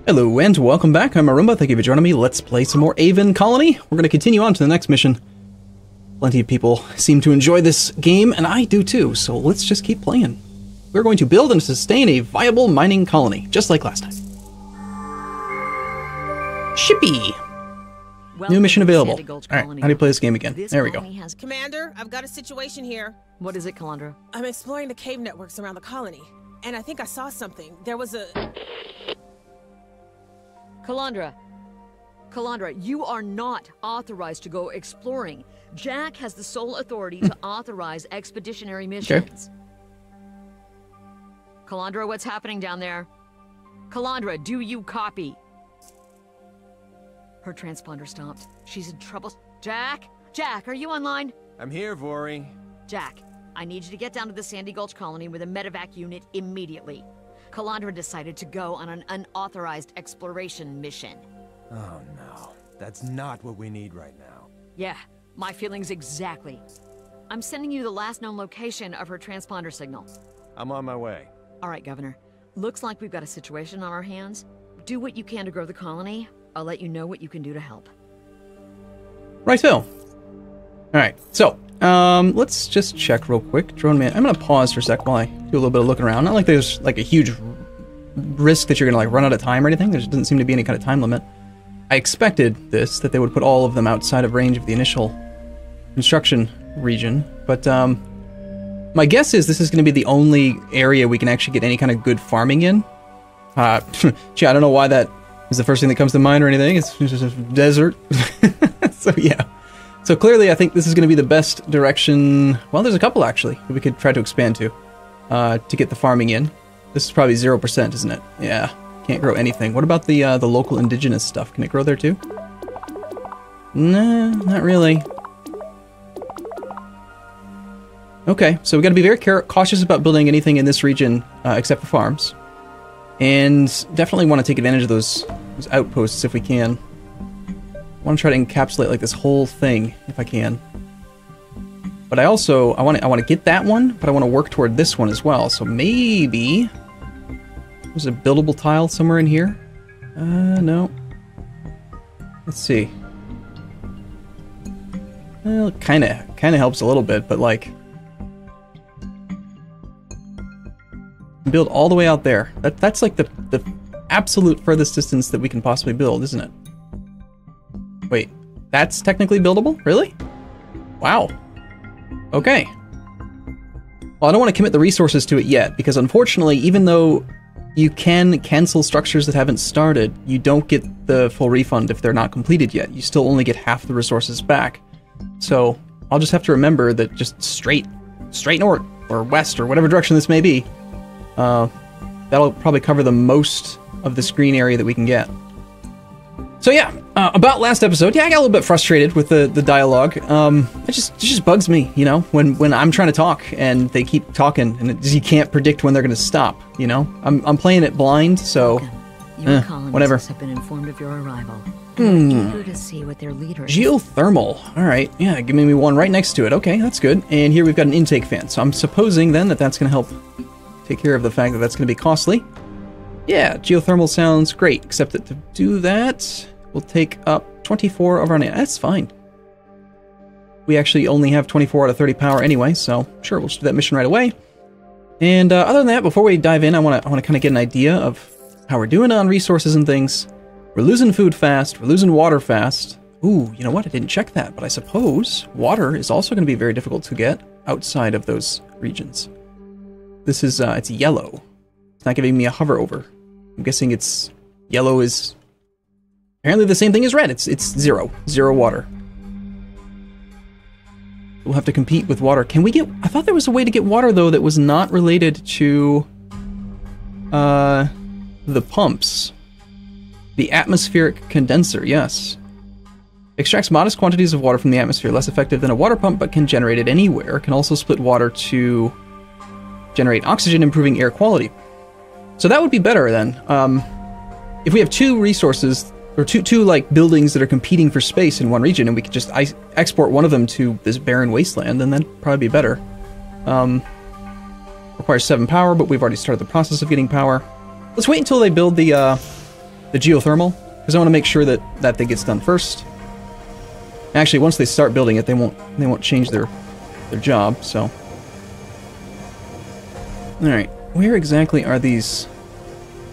Hello and welcome back. I'm Arumba. Thank you for joining me. Let's play some more Aven Colony. We're going to continue on to the next mission. Plenty of people seem to enjoy this game, and I do too, so let's just keep playing. We're going to build and sustain a viable mining colony, just like last time. Shippy! New mission available. Alright, how do you play this game again? There we go. Commander, I've got a situation here. What is it, Calandra? I'm exploring the cave networks around the colony, and I think I saw something. There was a... Calandra, you are not authorized to go exploring. Jack has the sole authority to authorize expeditionary missions. Okay. Calandra, what's happening down there? Calandra, do you copy? Her transponder stopped. She's in trouble. Jack? Jack, are you online? I'm here, Vori. Jack, I need you to get down to the Sandy Gulch colony with a medevac unit immediately. Calandra decided to go on an unauthorized exploration mission. Oh no, that's not what we need right now. Yeah, my feelings exactly. I'm sending you the last known location of her transponder signal. I'm on my way. All right, Governor. Looks like we've got a situation on our hands. Do what you can to grow the colony. I'll let you know what you can do to help. Righto. Alright, so, let's just check real quick. Drone man, I'm gonna pause for a sec while I do a little bit of looking around. Not like there's like a huge risk that you're gonna like run out of time or anything. There doesn't seem to be any kind of time limit. I expected this, that they would put all of them outside of range of the initial construction region, but my guess is this is gonna be the only area we can actually get any kind of good farming in. Gee, I don't know why that is the first thing that comes to mind or anything. It's just a desert. So yeah. So clearly I think this is going to be the best direction. Well, there's a couple actually that we could try to expand to get the farming in. This is probably 0%, isn't it? Yeah, can't grow anything. What about the local indigenous stuff? Can it grow there too? Nah, not really. Okay, so we got to be very cautious about building anything in this region except for farms. And definitely want to take advantage of those outposts if we can. I want to try to encapsulate like this whole thing if I can. But I want to get that one, but I want to work toward this one as well. So maybe there's a buildable tile somewhere in here. No. Let's see. Well, it kind of helps a little bit, but like build all the way out there. That's like the absolute furthest distance that we can possibly build, isn't it? Wait, that's technically buildable? Really? Wow. Okay. Well, I don't want to commit the resources to it yet, because unfortunately, even though you can cancel structures that haven't started, you don't get the full refund if they're not completed yet. You still only get half the resources back. So I'll just have to remember that just straight north or west or whatever direction this may be, that'll probably cover the most of the screen area that we can get. So yeah, about last episode, yeah, I got a little bit frustrated with the dialogue. It just bugs me, you know, when I'm trying to talk and they keep talking and you can't predict when they're going to stop, you know? I'm playing it blind, so whatever. Have been informed of your arrival. Eager to see what their leader is. Geothermal. All right, yeah, give me one right next to it. Okay, that's good. And here we've got an intake fan, so I'm supposing then that that's going to help take care of the fact that that's going to be costly. Yeah, geothermal sounds great, except that to do that, we'll take up 24 of our... That's fine. We actually only have 24 out of 30 power anyway, so sure, we'll just do that mission right away. And other than that, before we dive in, I want to kind of get an idea of how we're doing on resources and things. We're losing food fast. We're losing water fast. Ooh, you know what? I didn't check that, but I suppose water is also going to be very difficult to get outside of those regions. This is, it's yellow. It's not giving me a hover over. I'm guessing it's... Yellow is... apparently the same thing as red. It's zero. Zero water. We'll have to compete with water. Can we get... I thought there was a way to get water, though, that was not related to... the pumps. The atmospheric condenser, yes. Extracts modest quantities of water from the atmosphere. Less effective than a water pump, but can generate it anywhere. Can also split water to generate oxygen, improving air quality. So that would be better, then. If we have two resources... or two like buildings that are competing for space in one region, and we could just export one of them to this barren wasteland, then that'd probably be better. Requires 7 power, but we've already started the process of getting power. Let's wait until they build the the geothermal, because I want to make sure that that thing gets done first. Actually, once they start building it, they won't change their job. So, all right, where exactly are these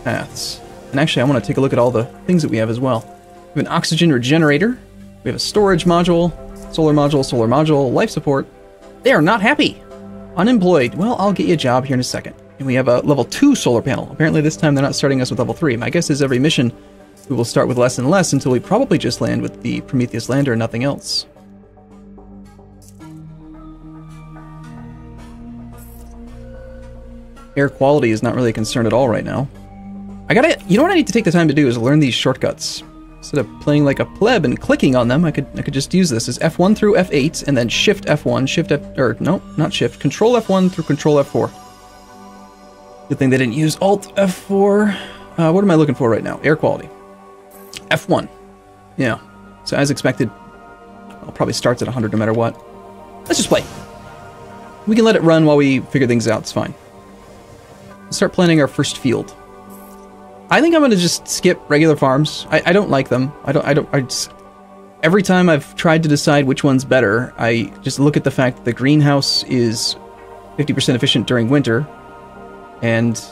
paths? And actually, I want to take a look at all the things that we have as well. We have an oxygen regenerator. We have a storage module, solar module, life support. They are not happy. Unemployed. Well, I'll get you a job here in a second. And we have a level 2 solar panel. Apparently this time they're not starting us with level 3. My guess is every mission we will start with less and less until we probably just land with the Prometheus lander and nothing else. Air quality is not really a concern at all right now. You know what I need to take the time to do is learn these shortcuts. Instead of playing like a pleb and clicking on them, I could just use this as F1 through F8 and then Shift F1, Control F1 through Control F4. Good thing they didn't use Alt F4. What am I looking for right now? Air quality. F1. Yeah. So as expected, I'll probably starts at 100 no matter what. Let's just play. We can let it run while we figure things out. It's fine. Let's start planning our first field. I think I'm going to just skip regular farms. I don't like them. Every time I've tried to decide which one's better, I just look at the fact that the greenhouse is 50% efficient during winter, and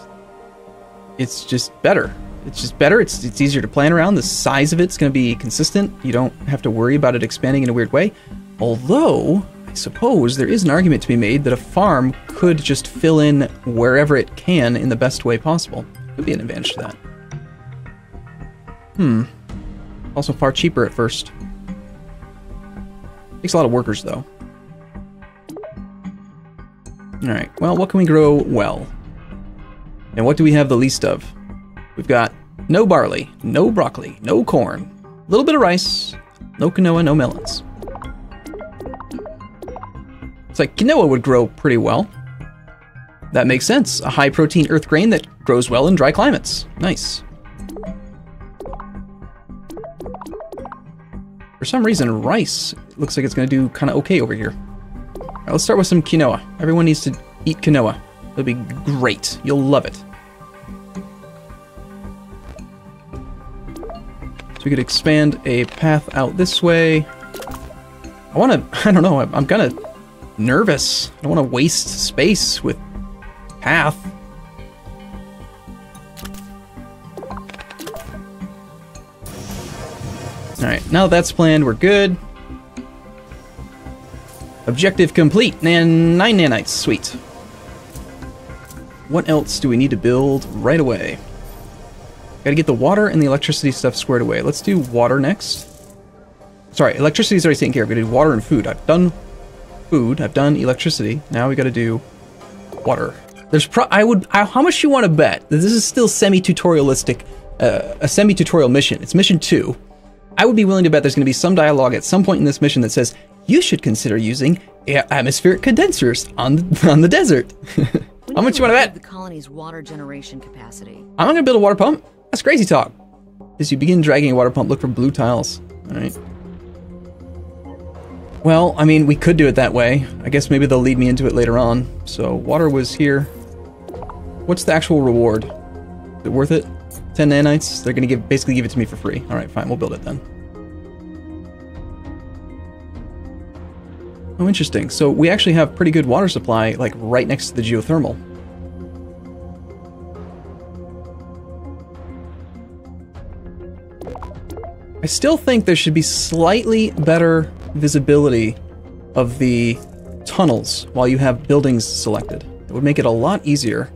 it's just better. It's just better. It's easier to plan around. The size of it's going to be consistent. You don't have to worry about it expanding in a weird way. Although, I suppose there is an argument to be made that a farm could just fill in wherever it can in the best way possible. Could be an advantage to that. Also far cheaper at first. Takes a lot of workers, though. Alright, well, what can we grow well? And what do we have the least of? We've got no barley, no broccoli, no corn, a little bit of rice, no quinoa, no melons. It's like quinoa would grow pretty well. That makes sense. A high-protein earth grain that grows well in dry climates. Nice. For some reason, rice looks like it's going to do kind of okay over here. All right, let's start with some quinoa. Everyone needs to eat quinoa. It'll be great. You'll love it. So we could expand a path out this way. I don't know, I'm kind of nervous. I don't want to waste space with path. Alright, now that that's planned, we're good. Objective complete, and 9 nanites, sweet. What else do we need to build right away? Gotta get the water and the electricity stuff squared away. Let's do water next. Sorry, electricity's already taken care of. We did water and food. I've done food, I've done electricity. Now we gotta do water. How much you want to bet that this is still semi-tutorialistic, a semi-tutorial mission? It's mission 2. I would be willing to bet there's going to be some dialogue at some point in this mission that says, you should consider using atmospheric condensers on the desert. How much you want to bet? The colony's water generation capacity. I'm going to build a water pump. That's crazy talk. As you begin dragging a water pump, look for blue tiles. All right. Well, I mean, we could do it that way. I guess maybe they'll lead me into it later on. So water was here. What's the actual reward? Is it worth it? 10 nanites? They're going to basically give it to me for free. All right, fine. We'll build it then. Oh, interesting. So we actually have pretty good water supply, like right next to the geothermal. I still think there should be slightly better visibility of the tunnels while you have buildings selected. It would make it a lot easier.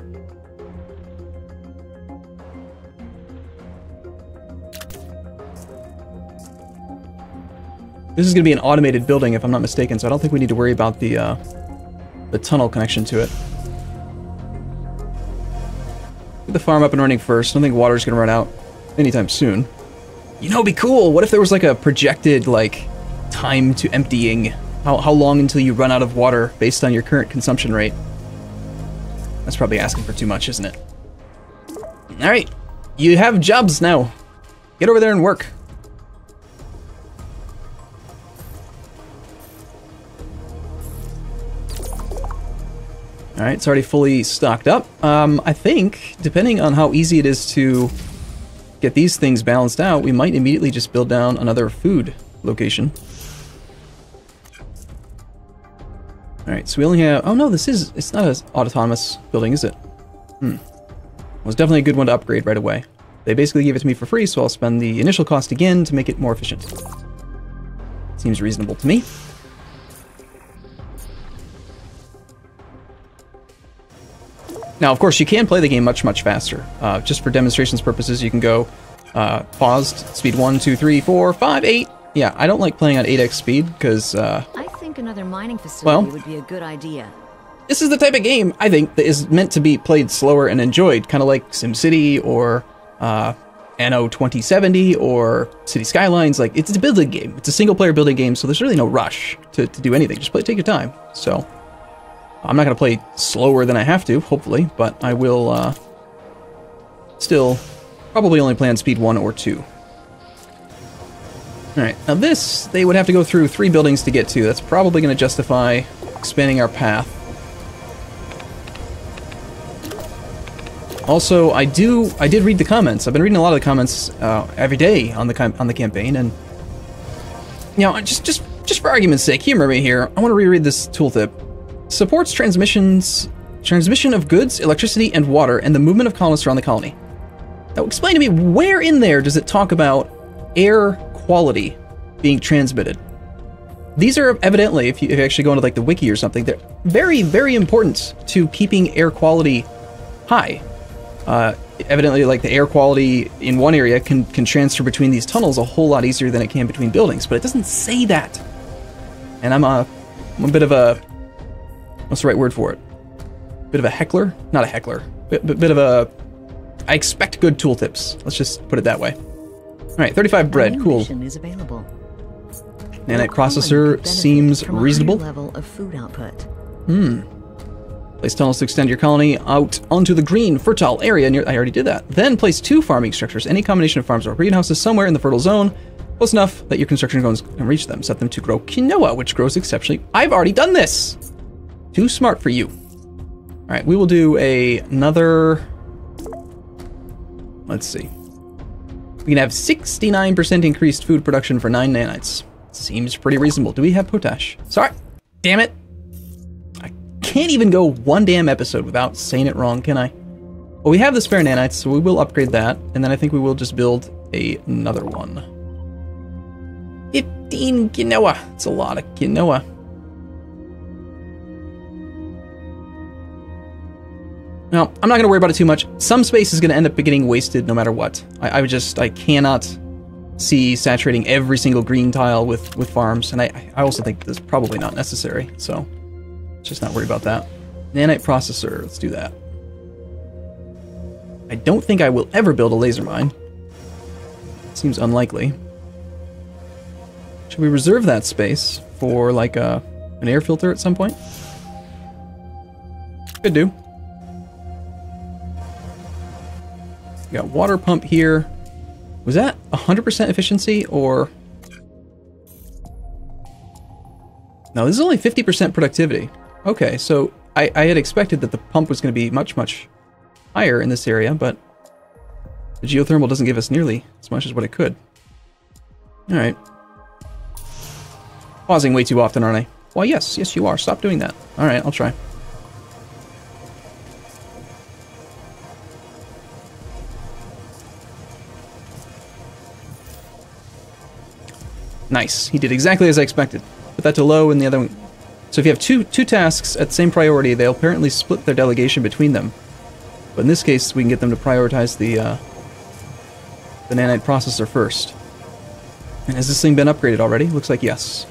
This is going to be an automated building, if I'm not mistaken, so I don't think we need to worry about the tunnel connection to it. Get the farm up and running first. I don't think water's going to run out anytime soon. You know, it'd be cool. What if there was like a projected like time to emptying? How long until you run out of water based on your current consumption rate? That's probably asking for too much, isn't it? All right, you have jobs now. Get over there and work. All right, it's already fully stocked up. I think, depending on how easy it is to get these things balanced out, we might immediately just build down another food location. Alright, so we only have... Oh no, it's not an autonomous building, is it? Well, it's definitely a good one to upgrade right away. They basically gave it to me for free, so I'll spend the initial cost again to make it more efficient. Seems reasonable to me. Now, of course, you can play the game much, much faster. Just for demonstrations purposes, you can go paused, speed 1, 2, 3, 4, 5, 8. Yeah, I don't like playing on 8x speed, because... I think another mining facility would be a good idea. This is the type of game, I think, that is meant to be played slower and enjoyed, kind of like SimCity or Anno 2070 or City Skylines. Like, it's a building game. It's a single-player building game, so there's really no rush to do anything. Just take your time. So, I'm not going to play slower than I have to, hopefully, but I will still probably only play on speed 1 or 2. Alright, now this, they would have to go through 3 buildings to get to. That's probably going to justify expanding our path. Also, I did read the comments. I've been reading a lot of the comments every day on the campaign, and you know, just for argument's sake, humor me here. I want to reread this tooltip. Supports transmission of goods, electricity, and water, and the movement of colonists around the colony. Now, explain to me, where in there does it talk about air quality being transmitted? These are evidently, if you actually go into like the wiki or something, they're very, very important to keeping air quality high. Evidently, like, the air quality in one area can transfer between these tunnels a whole lot easier than it can between buildings, but it doesn't say that. And I'm a bit of a... What's the right word for it? Bit of a heckler? Not a heckler. Bit of a... I expect good tooltips. Let's just put it that way. Alright, 35 bread. Cool. Is available. Nanite processor seems reasonable. Level of food output. Place tunnels to extend your colony out onto the green, fertile area near... I already did that. Then place 2 farming structures, any combination of farms or greenhouses somewhere in the fertile zone, close enough that your construction drones can reach them. Set them to grow quinoa, which grows exceptionally... I've already done this! Too smart for you. Alright, we will do another... Let's see. We can have 69% increased food production for 9 nanites. Seems pretty reasonable. Do we have potash? Sorry! Damn it! Can't even go one damn episode without saying it wrong, can I? Well, we have the spare nanites, so we will upgrade that, and then I think we will just build another one. 15 quinoa. It's a lot of quinoa. Now, I'm not going to worry about it too much. Some space is going to end up getting wasted no matter what. I cannot see saturating every single green tile with farms, and I also think that's probably not necessary, so... Just not worry about that. Nanite processor, let's do that. I don't think I will ever build a laser mine. Seems unlikely. Should we reserve that space for like an air filter at some point? Could do. We got water pump here. Was that 100% efficiency or... No, this is only 50% productivity. Okay, so I had expected that the pump was going to be much, much higher in this area, but the geothermal doesn't give us nearly as much as what it could. Alright. Pausing way too often, aren't I? Well, yes, you are. Stop doing that. Alright, I'll try. Nice. He did exactly as I expected. Put that to low and the other one... So if you have two tasks at the same priority, they'll apparently split their delegation between them. But in this case, we can get them to prioritize the nanite processor first. And has this thing been upgraded already? Looks like yes.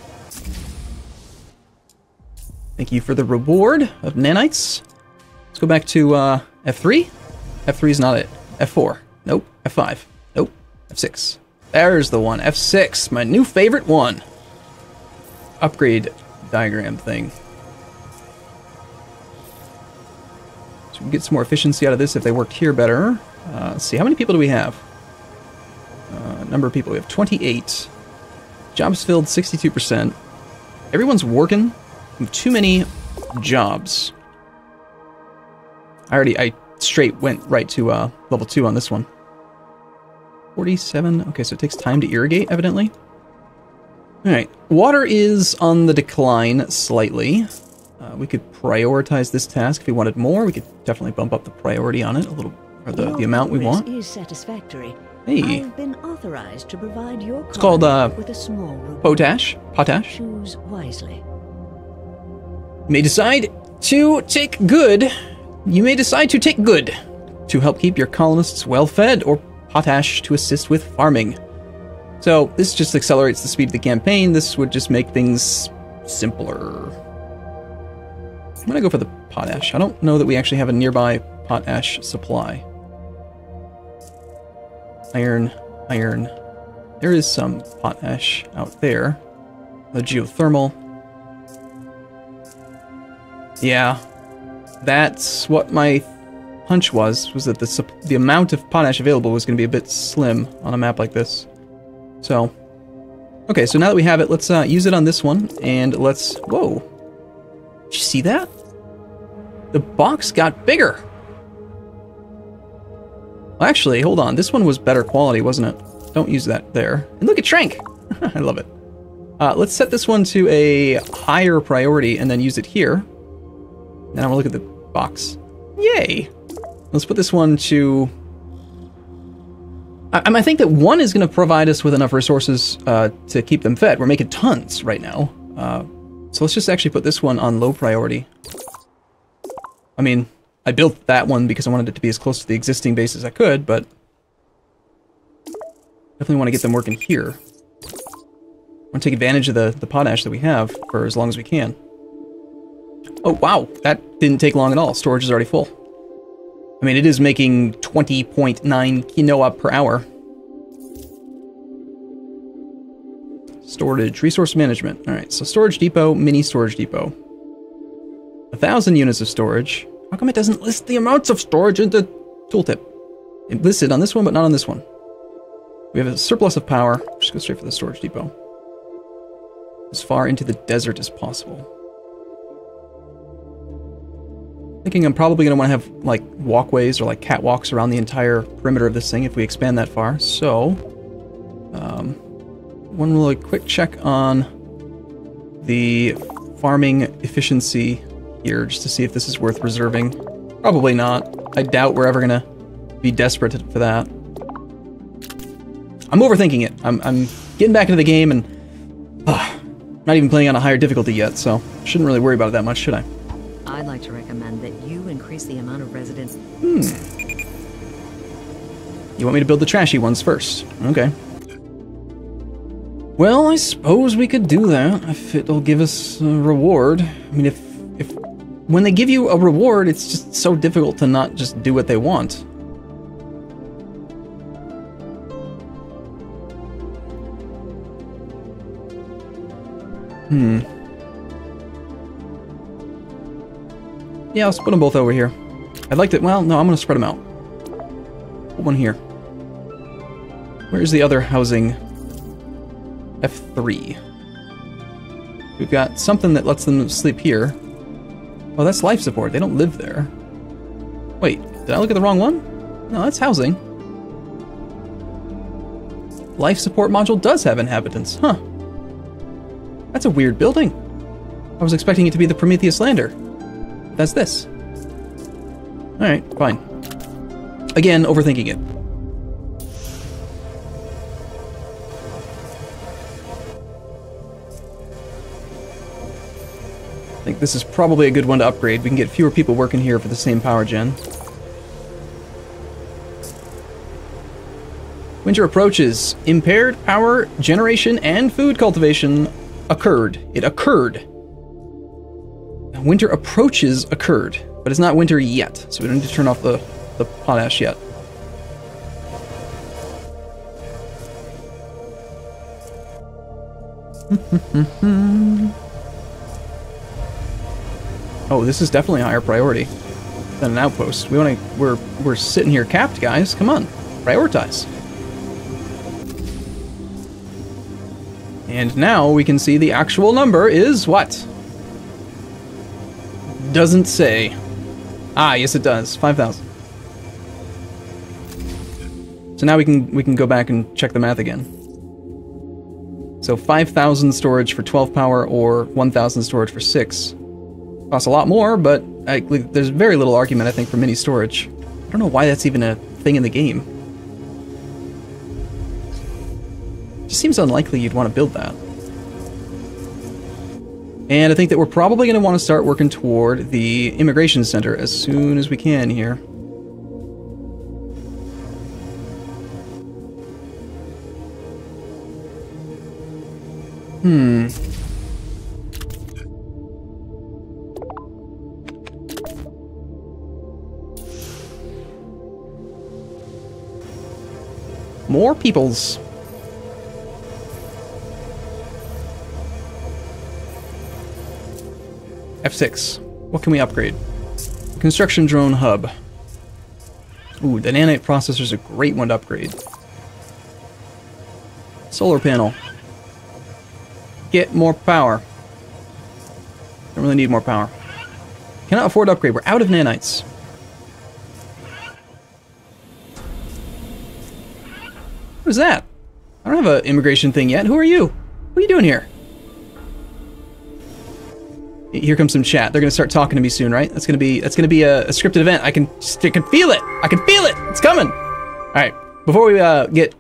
Thank you for the reward of nanites. Let's go back to F3. F3 is not it. F4. Nope. F5. Nope. F6. There's the one. F6. My new favorite one. Upgrade diagram thing. So we can get some more efficiency out of this if they work here better. Let's see. How many people do we have? Number of people. We have 28. Jobs filled 62%. Everyone's working. Too many jobs. I straight went right to level 2 on this one. 47. Okay, so it takes time to irrigate, evidently. Alright, water is on the decline slightly. We could prioritize this task if we wanted more. We could definitely bump up the priority on it a little, or the amount we want. Is satisfactory. Hey. I've been authorized to provide your It's called with a small reward. potash. Choose wisely. You may decide to take good. You may decide to take good to help keep your colonists well fed, or potash to assist with farming. So this just accelerates the speed of the campaign. This would just make things simpler. I'm gonna go for the potash. I don't know that we actually have a nearby potash supply. Iron, iron. There is some potash out there. The geothermal. Yeah, that's what my hunch was that the amount of potash available was going to be a bit slim on a map like this. So, okay, so now that we have it, let's use it on this one, and let's... Whoa. Did you see that? The box got bigger. Well, actually, hold on. This one was better quality, wasn't it? Don't use that there. And look, it shrank. I love it. Let's set this one to a higher priority and then use it here. Now we'll look at the box. Yay! Let's put this one to... I think that one is going to provide us with enough resources to keep them fed. We're making tons right now. So let's just actually put this one on low priority. I mean, I built that one because I wanted it to be as close to the existing base as I could, but... definitely want to get them working here. I want to take advantage of the potash that we have for as long as we can. Oh, wow. That didn't take long at all. Storage is already full. I mean, it is making 20.9 quinoa per hour. Storage. Resource management. Alright, so storage depot, mini storage depot. 1,000 units of storage. How come it doesn't list the amounts of storage in the tooltip? It listed on this one, but not on this one. We have a surplus of power. Just go straight for the storage depot. As far into the desert as possible. Thinking I'm probably going to want to have, like, walkways or, like, catwalks around the entire perimeter of this thing if we expand that far. So, one really quick check on the farming efficiency here, just to see if this is worth reserving. Probably not. I doubt we're ever going to be desperate for that. I'm overthinking it. I'm getting back into the game and not even playing on a higher difficulty yet, so shouldn't really worry about it that much, should I? I'd like to recommend that you increase the amount of residents. You want me to build the trashy ones first? Okay. Well, I suppose we could do that if it'll give us a reward. I mean, if when they give you a reward, it's just so difficult to not just do what they want. Yeah, I'll split them both over here. I'd like to... Well, no, I'm going to spread them out. Put one here. Where's the other housing? F3. We've got something that lets them sleep here. Oh, that's life support. They don't live there. Wait, did I look at the wrong one? No, that's housing. Life support module does have inhabitants. Huh. That's a weird building. I was expecting it to be the Prometheus lander. That's this. Alright, fine. Again, overthinking it. I think this is probably a good one to upgrade. We can get fewer people working here for the same power gen. Winter approaches. Impaired power generation and food cultivation occurred. It occurred. Winter approaches occurred, but it's not winter yet, so we don't need to turn off the potash yet. Oh, this is definitely a higher priority than an outpost. We're sitting here capped, guys. Come on, prioritize. And now we can see the actual number is what? Doesn't say. Ah, yes it does. 5,000. So now we can go back and check the math again. So 5,000 storage for 12 power or 1,000 storage for 6. Costs a lot more, but there's very little argument, I think, for mini storage. I don't know why that's even a thing in the game. It just seems unlikely you'd want to build that. And I think that we're probably going to want to start working toward the immigration center as soon as we can here. More peoples. F6. What can we upgrade? Construction drone hub. Ooh, the nanite processor's a great one to upgrade. Solar panel. Get more power. Don't really need more power. Cannot afford to upgrade. We're out of nanites. What is that? I don't have an immigration thing yet. Who are you? What are you doing here? Here comes some chat. They're gonna start talking to me soon, right? That's gonna be a scripted event. I can feel it. I can feel it. It's coming. All right. Before we get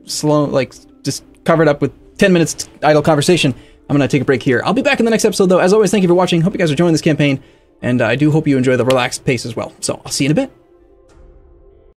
slow, like just covered up with 10 minutes idle conversation, I'm gonna take a break here. I'll be back in the next episode though. As always, thank you for watching. Hope you guys are enjoying this campaign, and I do hope you enjoy the relaxed pace as well. So I'll see you in a bit.